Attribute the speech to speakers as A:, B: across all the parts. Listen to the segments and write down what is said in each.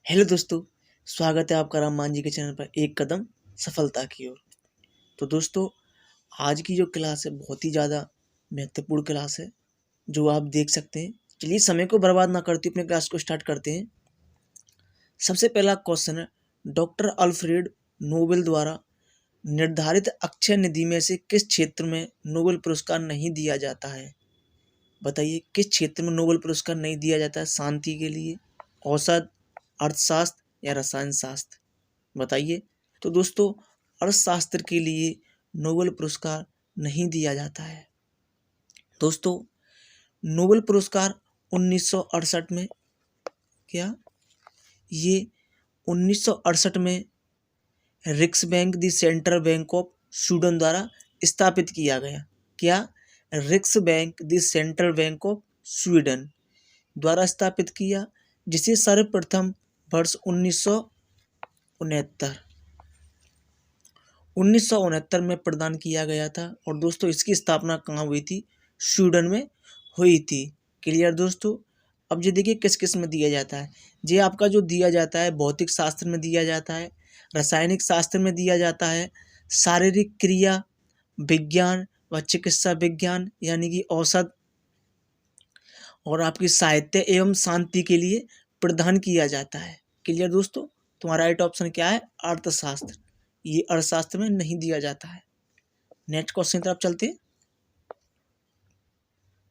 A: Hello दोस्तों, स्वागत है आपका राम मान जी के चैनल पर एक कदम सफलता की ओर। तो दोस्तों, आज की जो क्लास है बहुत ही ज़्यादा महत्वपूर्ण क्लास है जो आप देख सकते हैं। चलिए समय को बर्बाद ना करते अपने क्लास को स्टार्ट करते हैं। सबसे पहला क्वेश्चन है, डॉक्टर अल्फ्रेड नोबेल द्वारा निर्धारित अक्षय निधि में से किस क्षेत्र में नोबेल पुरस्कार नहीं दिया जाता है? बताइए किस क्षेत्र में नोबेल पुरस्कार नहीं दिया जाता है? शांति के लिए, औषध, अर्थशास्त्र या रसायन शास्त्र? बताइए। तो दोस्तों, अर्थशास्त्र के लिए नोबेल पुरस्कार नहीं दिया जाता है। दोस्तों, नोबेल पुरस्कार 1968 में क्या ये 1968 में Riksbank the central bank of Sweden द्वारा स्थापित किया गया। क्या Riksbank the central bank of Sweden द्वारा स्थापित किया, जिसे सर्वप्रथम वर्ष 1969 में प्रदान किया गया था। और दोस्तों, इसकी स्थापना कहाँ हुई थी? स्वीडन में हुई थी। क्लियर दोस्तों। अब ये देखिए किस किस में दिया जाता है। ये आपका जो दिया जाता है भौतिक शास्त्र में दिया जाता है, रासायनिक शास्त्र में दिया जाता है, शारीरिक क्रिया विज्ञान व चिकित्सा विज्ञान यानी कि औषध, और आपकी साहित्य एवं शांति के लिए प्रदान किया जाता है। क्लियर दोस्तों। तुम्हारा राइट ऑप्शन क्या है? अर्थशास्त्र। ये अर्थशास्त्र में नहीं दिया जाता है। नेक्स्ट क्वेश्चन की तरफ चलते हैं।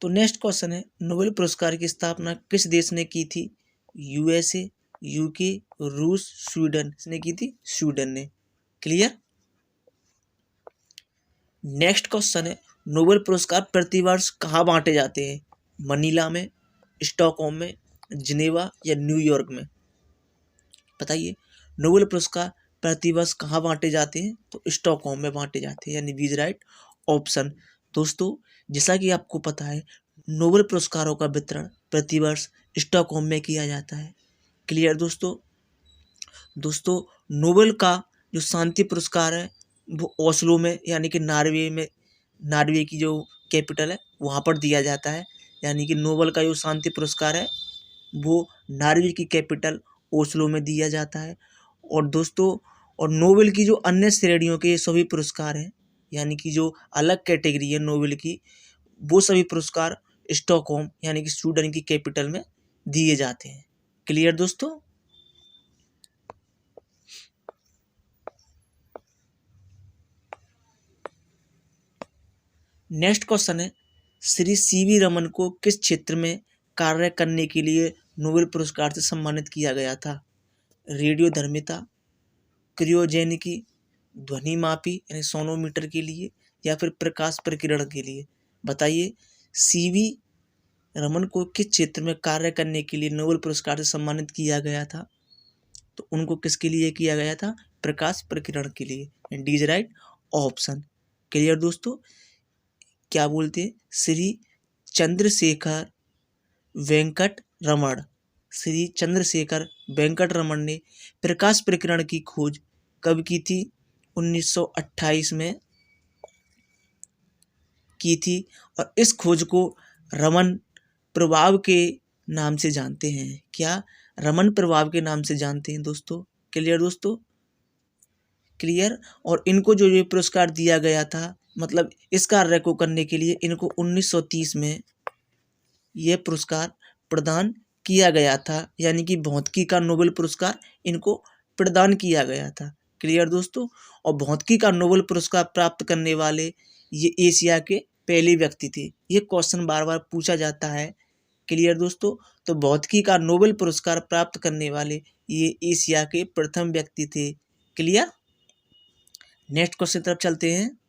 A: तो नेक्स्ट क्वेश्चन है, नोबेल पुरस्कार की स्थापना किस देश ने की थी? यूएसए, यूके, रूस, स्वीडन। इसने की थी स्वीडन ने। क्लियर। नेक्स्ट क्वेश्चन है, नोबेल पुरस्कार प्रतिवर्ष कहाँ बांटे जाते हैं? मनीला में, स्टॉकहोम में, जिनेवा या न्यूयॉर्क में? बताइए। नोबेल पुरस्कार प्रतिवर्ष कहाँ बांटे जाते हैं? तो स्टॉकहोम में बांटे जाते हैं, यानी बी राइट ऑप्शन। दोस्तों, जैसा कि आपको पता है नोबेल पुरस्कारों का वितरण प्रतिवर्ष स्टॉकहोम में किया जाता है। क्लियर दोस्तों। दोस्तों, नोबेल का जो शांति पुरस्कार है वो ओस्लो में यानी कि नॉर्वे की जो कैपिटल है वहाँ पर दिया जाता है। यानी कि नोबेल का जो शांति पुरस्कार है वो नॉर्वे की कैपिटल ओस्लो में दिया जाता है। और दोस्तों, और नोबेल की जो अन्य श्रेणियों के सभी पुरस्कार हैं, यानी कि जो अलग कैटेगरी है नोबेल की, वो सभी पुरस्कार स्टॉकहोम यानी कि स्वीडन की कैपिटल में दिए जाते हैं। क्लियर दोस्तों। नेक्स्ट क्वेश्चन है, श्री सीवी रमन को किस क्षेत्र में कार्य करने के लिए नोबेल पुरस्कार से सम्मानित किया गया था? रेडियोधर्मिता, क्रियोजेनिकी, ध्वनि मापी यानी सोनोमीटर के लिए, या फिर प्रकाश प्रकीर्ण के लिए? बताइए। सीवी रमन को किस क्षेत्र में कार्य करने के लिए नोबेल पुरस्कार से सम्मानित किया गया था? तो उनको किसके लिए किया गया था? प्रकाश प्रकीर्ण के लिए। D is right option. Clear दोस्तों। क्या बोलते हैं? श्री चंद्रशेखर वेंकट रमन, श्री चंद्रशेखर वेंकट रमन ने प्रकाश प्रकीर्ण की खोज कब की थी? 1928 में की थी। और इस खोज को रमन प्रभाव के नाम से जानते हैं। क्या? रमन प्रभाव के नाम से जानते हैं दोस्तों। क्लियर दोस्तों। क्लियर। और इनको जो ये पुरस्कार दिया गया था, मतलब इस कार्य को करने के लिए इनको 1930 में यह पुरस्कार प्रदान किया गया था। यानी कि भौतिकी का नोबेल पुरस्कार इनको प्रदान किया गया था। क्लियर दोस्तों। और भौतिकी का नोबेल पुरस्कार प्राप्त करने वाले ये एशिया के पहले व्यक्ति थे। ये क्वेश्चन बार बार पूछा जाता है। क्लियर दोस्तों। तो भौतिकी का नोबेल पुरस्कार प्राप्त करने वाले ये एशिया के प्रथम व्यक्ति थे। क्लियर। नेक्स्ट क्वेश्चन तरफ चलते हैं।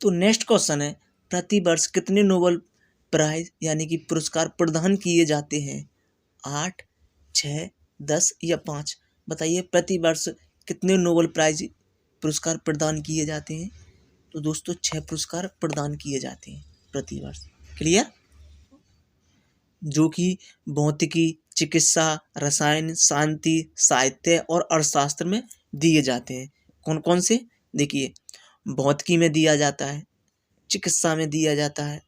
A: तो नेक्स्ट क्वेश्चन है, प्रति वर्ष कितने नोबेल प्राइज यानी कि पुरस्कार प्रदान किए जाते हैं? 8, 6, 10 या 5? बताइए प्रति वर्ष कितने नोबेल प्राइज पुरस्कार प्रदान किए जाते हैं? तो दोस्तों 6 पुरस्कार प्रदान किए जाते हैं प्रति वर्ष। क्लियर। जो कि भौतिकी, चिकित्सा, रसायन, शांति, साहित्य और अर्थशास्त्र में दिए जाते हैं। कौन कौन से? देखिए, भौतिकी में दिया जाता है, चिकित्सा में दिया जाता है,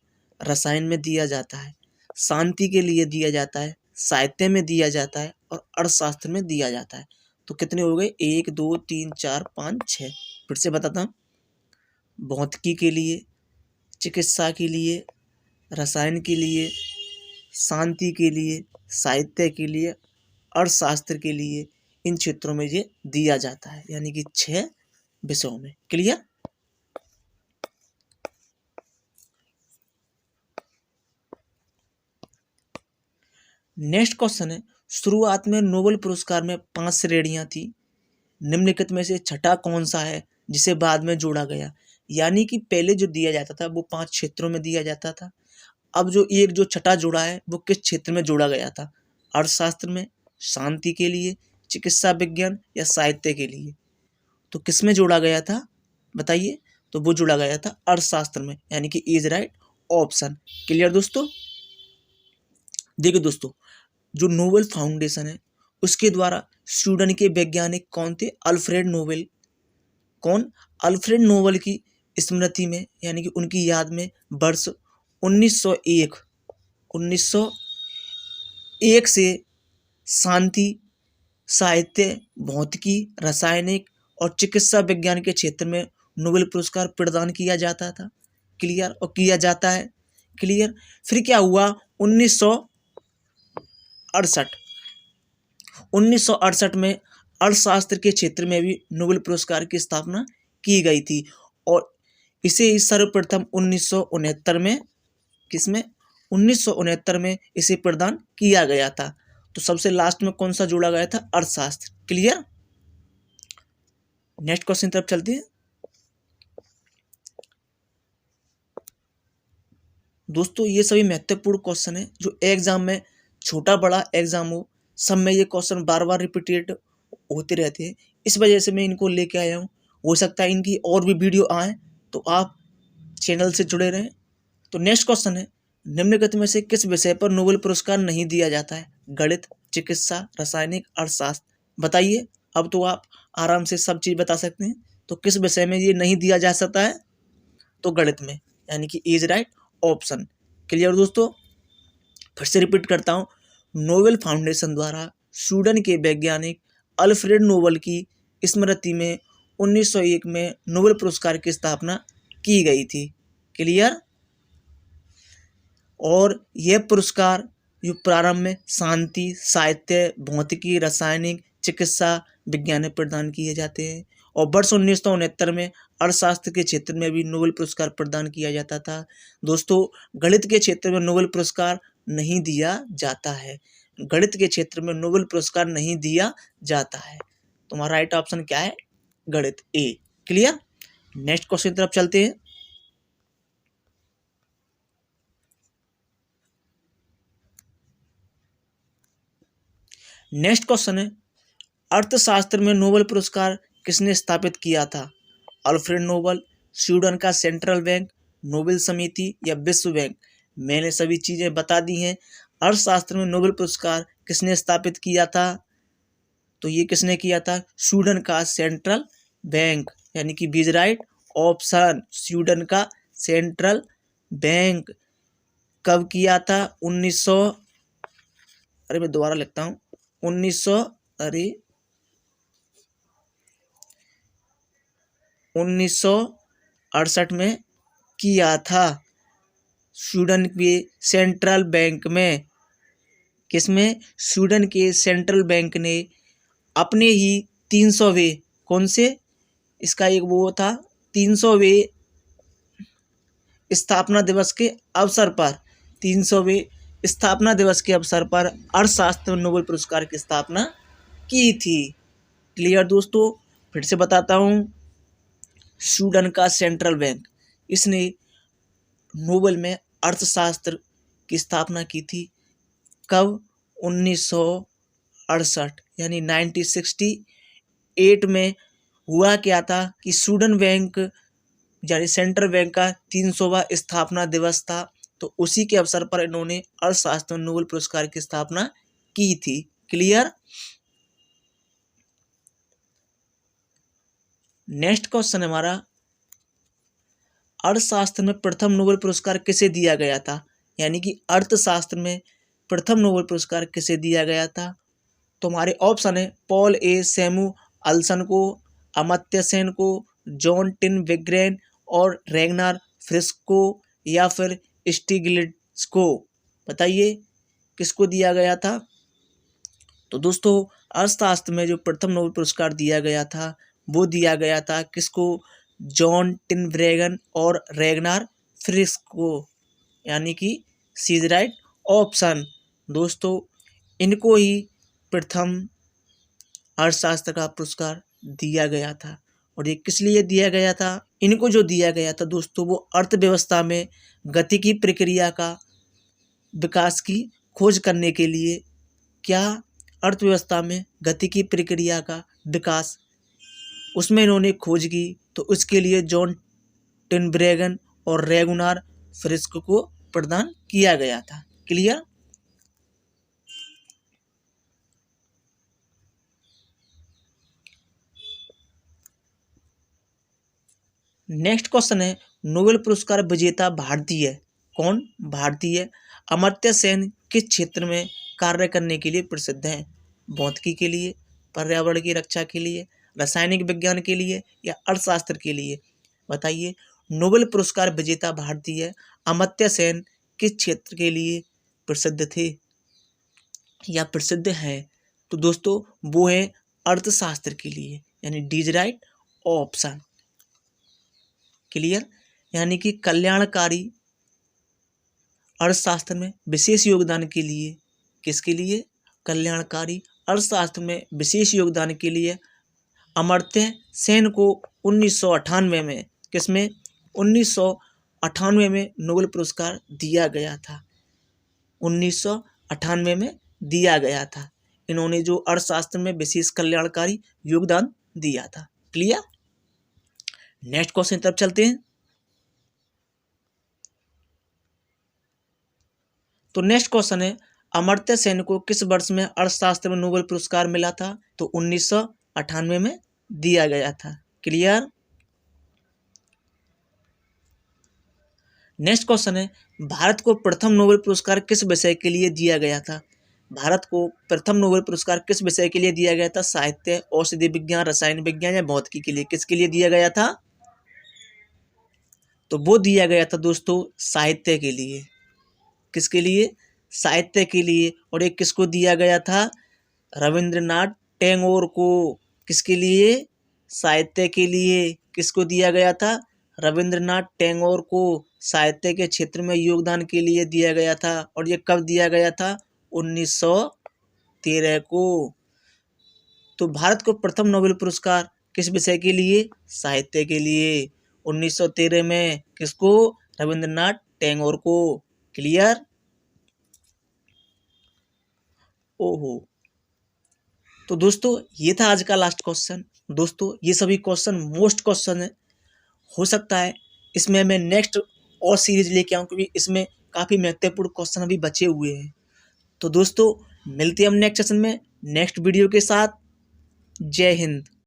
A: रसायन में दिया जाता है, शांति के लिए दिया जाता है, साहित्य में दिया जाता है और अर्थशास्त्र में दिया जाता है। तो कितने हो गए? 1 2 3 4 5 6। फिर से बताता हूँ, भौतिकी के लिए, चिकित्सा के लिए, रसायन के लिए, शांति के लिए, साहित्य के लिए, अर्थशास्त्र के लिए, इन क्षेत्रों में ये दिया जाता है, यानी कि 6 विषयों में। क्लियर? नेक्स्ट क्वेश्चन है, शुरुआत में नोबेल पुरस्कार में 5 श्रेणियां थी, निम्नलिखित में से छठा कौन सा है जिसे बाद में जोड़ा गया? यानी कि पहले जो दिया जाता था वो 5 क्षेत्रों में दिया जाता था। अब जो छठा जोड़ा है वो किस क्षेत्र में जोड़ा गया था? अर्थशास्त्र में, शांति के लिए, चिकित्सा विज्ञान या साहित्य के लिए? तो किस में जोड़ा गया था बताइए? तो वो जोड़ा गया था अर्थशास्त्र में, यानी कि इज राइट ऑप्शन। क्लियर दोस्तों? देखिए दोस्तों, जो नोबेल फाउंडेशन है उसके द्वारा स्वीडन के वैज्ञानिक कौन थे? Alfred Nobel. कौन? अल्फ्रेड नोबेल की स्मृति में, यानी कि उनकी याद में वर्ष 1901 से शांति, साहित्य, भौतिकी, रासायनिक और चिकित्सा विज्ञान के क्षेत्र में नोबेल पुरस्कार प्रदान किया जाता था। क्लियर? और किया जाता है। क्लियर? फिर क्या हुआ? 1968 में अर्थशास्त्र के क्षेत्र में भी नोबेल पुरस्कार की स्थापना की गई थी और इसे सर्वप्रथम 1969 में, किसमें? 1969 में इसे प्रदान किया गया था। तो सबसे लास्ट में कौन सा जोड़ा गया था? अर्थशास्त्र। क्लियर? नेक्स्ट क्वेश्चन तरफ चलते हैं। दोस्तों ये सभी महत्वपूर्ण क्वेश्चन है जो एग्जाम में, छोटा बड़ा एग्जाम हो, सब में ये क्वेश्चन बार बार रिपीटेड होते रहते हैं, इस वजह से मैं इनको लेके आया हूँ। हो सकता है इनकी और भी वीडियो आए, तो आप चैनल से जुड़े रहें। तो नेक्स्ट क्वेश्चन है, निम्नलिखित में से किस विषय पर नोबेल पुरस्कार नहीं दिया जाता है? गणित, चिकित्सा, रासायनिक, अर्थशास्त्र? बताइए। अब तो आप आराम से सब चीज बता सकते हैं। तो किस विषय में ये नहीं दिया जा सकता है? तो गणित में, यानी कि इज राइट ऑप्शन। क्लियर दोस्तों? फिर से रिपीट करता हूँ, नोबेल फाउंडेशन द्वारा स्वीडन के वैज्ञानिक अल्फ्रेड नोबेल की स्मृति में 1901 में नोबेल पुरस्कार की स्थापना की गई थी। क्लियर? और यह पुरस्कार जो प्रारंभ में शांति, साहित्य, भौतिकी, रासायनिक, चिकित्सा विज्ञान में प्रदान किए जाते हैं और वर्ष 1969 में अर्थशास्त्र के क्षेत्र में भी नोबेल पुरस्कार प्रदान किया जाता था। दोस्तों गणित के क्षेत्र में नोबेल पुरस्कार नहीं दिया जाता है, गणित के क्षेत्र में नोबेल पुरस्कार नहीं दिया जाता है। तुम्हारा राइट ऑप्शन क्या है? गणित, ए। क्लियर? नेक्स्ट क्वेश्चन तरफ चलते हैं। नेक्स्ट क्वेश्चन है, अर्थशास्त्र में नोबेल पुरस्कार किसने स्थापित किया था? अल्फ्रेड नोबेल, स्वीडन का सेंट्रल बैंक, नोबेल समिति या विश्व बैंक? मैंने सभी चीजें बता दी हैं। अर्थशास्त्र में नोबेल पुरस्कार किसने स्थापित किया था? तो ये किसने किया था? स्वीडन का सेंट्रल बैंक, यानी कि बीज राइट ऑप्शन, स्वीडन का सेंट्रल बैंक। कब किया था? 1900, अरे मैं दोबारा लिखता हूँ, 1968 में किया था, स्वीडन के सेंट्रल बैंक में। किसमें? स्वीडन के सेंट्रल बैंक ने अपने ही 300वें, कौन से, इसका एक वो था, 300वें स्थापना दिवस के अवसर पर, 300वें स्थापना दिवस के अवसर पर अर्थशास्त्र में नोबेल पुरस्कार की स्थापना की थी। क्लियर दोस्तों? फिर से बताता हूँ, स्वीडन का सेंट्रल बैंक, इसने नोबेल में अर्थशास्त्र की स्थापना की थी। कब? 1968, यानी 1968 में। हुआ क्या था कि स्वीडन बैंक यानी सेंट्रल बैंक का 300वां स्थापना दिवस था, तो उसी के अवसर पर इन्होंने अर्थशास्त्र में नोबेल पुरस्कार की स्थापना की थी। क्लियर? नेक्स्ट क्वेश्चन हमारा, अर्थशास्त्र में प्रथम नोबेल पुरस्कार किसे दिया गया था, यानी कि अर्थशास्त्र में प्रथम नोबेल पुरस्कार किसे दिया गया था। तो हमारे ऑप्शन है पॉल ए सैमुअल्सन को, अमर्त्य सेन को, जॉन टिनबर्गेन और रैगनार फ्रिस्क को, या फिर स्टिग्लिट्ज को। बताइए किसको दिया गया था। तो दोस्तों अर्थशास्त्र में जो प्रथम नोबेल पुरस्कार दिया गया था वो दिया गया था किसको, जॉन टिनबर्गेन और रैगनार फ्रिस्क को, यानी कि सी इज राइट ऑप्शन। दोस्तों इनको ही प्रथम अर्थशास्त्र का पुरस्कार दिया गया था। और ये किस लिए दिया गया था, इनको जो दिया गया था दोस्तों वो अर्थव्यवस्था में गति की प्रक्रिया का विकास की खोज करने के लिए, क्या अर्थव्यवस्था में गति की प्रक्रिया का विकास उसमें इन्होंने खोज की, तो उसके लिए जॉन टिनबर्गेन और रैगनार फ्रिस्क को प्रदान किया गया था। क्लियर। नेक्स्ट क्वेश्चन है नोबेल पुरस्कार विजेता भारतीय कौन, भारतीय। अमर्त्य सेन किस क्षेत्र में कार्य करने के लिए प्रसिद्ध हैं, भौतिकी के लिए, पर्यावरण की रक्षा के लिए, रासायनिक विज्ञान के लिए, या अर्थशास्त्र के लिए। बताइए नोबेल पुरस्कार विजेता भारतीय अमर्त्य सेन किस क्षेत्र के लिए प्रसिद्ध थे या प्रसिद्ध हैं। तो दोस्तों वो है अर्थशास्त्र के लिए, यानी D is right option. Clear. यानी कि कल्याणकारी अर्थशास्त्र में विशेष योगदान के लिए, किसके लिए, कल्याणकारी अर्थशास्त्र में विशेष योगदान के लिए अमर्त्य सेन को 1998 में, किसमें, 1998 में नोबेल पुरस्कार दिया गया था। 1998 में दिया गया था। इन्होंने जो अर्थशास्त्र में विशेष कल्याणकारी योगदान दिया था। क्लियर। नेक्स्ट क्वेश्चन तरफ चलते हैं। तो नेक्स्ट क्वेश्चन है अमर्त्य सेन को किस वर्ष में अर्थशास्त्र में नोबेल पुरस्कार मिला था। तो 1998 में दिया गया था। क्लियर। नेक्स्ट क्वेश्चन है भारत को प्रथम नोबेल पुरस्कार किस विषय के लिए दिया गया था। भारत को प्रथम नोबेल पुरस्कार किस विषय के लिए दिया गया था, साहित्य, औषधि विज्ञान, रसायन विज्ञान या भौतिकी के लिए, किसके लिए दिया गया था। तो वो दिया गया था दोस्तों साहित्य के लिए। किसके लिए, साहित्य के लिए। और एक किसको दिया गया था, रविंद्रनाथ टैगोर को। किसके लिए, साहित्य के लिए। किसको दिया गया था, रविंद्रनाथ टैगोर को साहित्य के क्षेत्र में योगदान के लिए दिया गया था। और ये कब दिया गया था, 1913 को। तो भारत को प्रथम नोबेल पुरस्कार किस विषय के लिए, साहित्य के लिए, 1913 में। किसको, रविंद्रनाथ टैगोर को। क्लियर। ओहो। तो दोस्तों ये था आज का लास्ट क्वेश्चन। दोस्तों ये सभी क्वेश्चन मोस्ट क्वेश्चन है, हो सकता है इसमें मैं नेक्स्ट और सीरीज लेके आऊँ, क्योंकि इसमें काफ़ी महत्वपूर्ण क्वेश्चन अभी बचे हुए हैं। तो दोस्तों मिलते हैं हम नेक्स्ट सेशन में नेक्स्ट वीडियो के साथ। जय हिंद।